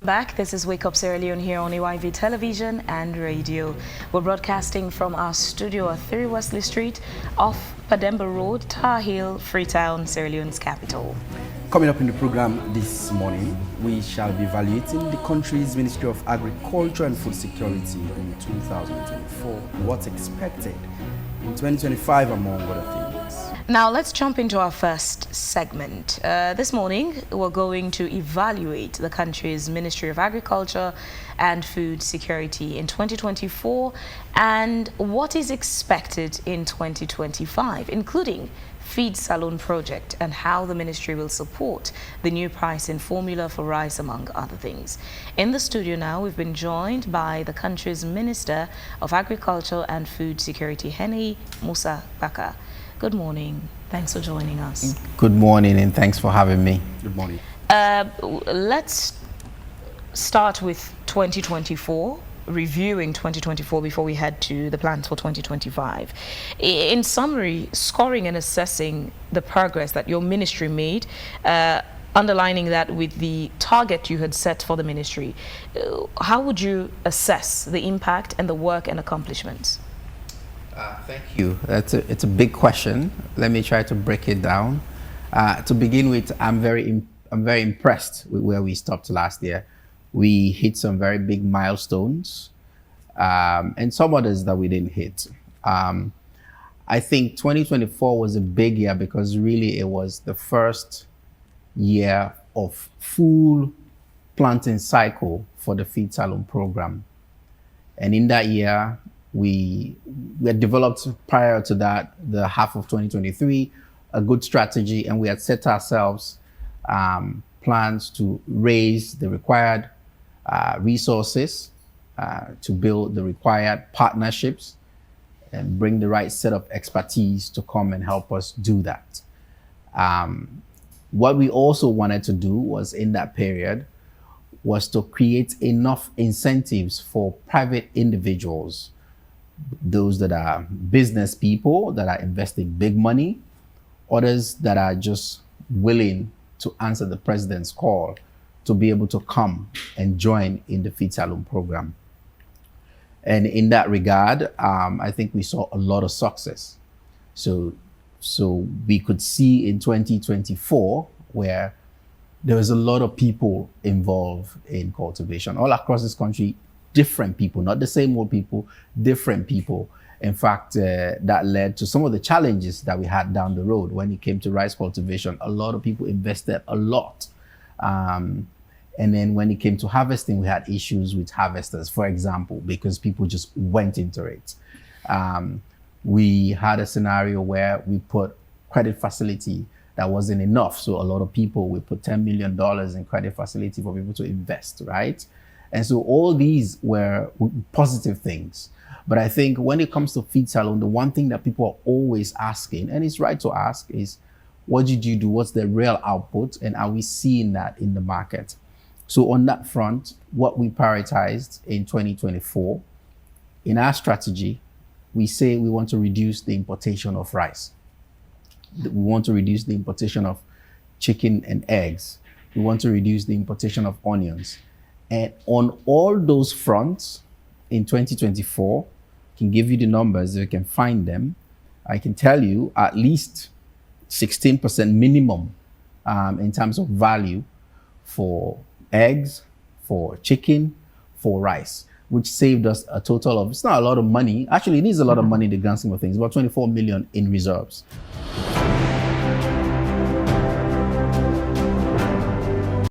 back. This is Wake Up Sierra Leone here on AYV Television and Radio. We're broadcasting from our studio at 3 Wesley Street off Pademba Road, Tar Hill, Freetown, Sierra Leone's capital. Coming up in the program this morning, we shall be evaluating the country's Ministry of Agriculture and Food Security in 2024. What's expected in 2025, among other things. Now let's jump into our first segment. This morning we're going to evaluate the country's Ministry of Agriculture and Food Security in 2024 and what is expected in 2025, including Feed Salone project and how the ministry will support the new pricing formula for rice, among other things. In the studio now, we've been joined by the country's Minister of Agriculture and Food Security, Musa Kpaka. Good morning. Thanks for joining us. Good morning, and thanks for having me. Good morning. Let's start with 2024, reviewing 2024 before we head to the plans for 2025. In summary, scoring and assessing the progress that your ministry made, underlining that with the target you had set for the ministry, how would you assess the impact and the work and accomplishments? Thank you. It's a big question. Let me try to break it down. To begin with, I'm very impressed with where we stopped last year. We hit some very big milestones, and some others that we didn't hit. I think 2024 was a big year because really it was the first year of full planting cycle for the Feed Salone program. And in that year, we had developed prior to that, the half of 2023, a good strategy, and we had set ourselves plans to raise the required resources, to build the required partnerships and bring the right set of expertise to come and help us do that. What we also wanted to do was in that period was to create enough incentives for private individuals, those that are business people that are investing big money, others that are just willing to answer the president's call to be able to come and join in the Feed Salone program. And in that regard, I think we saw a lot of success. So we could see in 2024 where there was a lot of people involved in cultivation all across this country. Different people, not the same old people, different people. In fact, that led to some of the challenges that we had down the road when it came to rice cultivation. A lot of people invested a lot. And then when it came to harvesting, we had issues with harvesters, for example, because people just went into it. We had a scenario where we put credit facility that wasn't enough. So a lot of people, we put $10 million in credit facility for people to invest, right? And so all these were positive things. But I think when it comes to Feed Salone, the one thing that people are always asking, and it's right to ask, is what did you do? What's the real output? And are we seeing that in the market? So on that front, what we prioritized in 2024, in our strategy, we say we want to reduce the importation of rice. We want to reduce the importation of chicken and eggs. We want to reduce the importation of onions. And on all those fronts in 2024, I can give you the numbers if you can find them. I can tell you at least 16% minimum in terms of value for eggs, for chicken, for rice, which saved us a total of, it's not a lot of money. Actually, it is a lot of money in the grand scheme of things, about 24 million in reserves.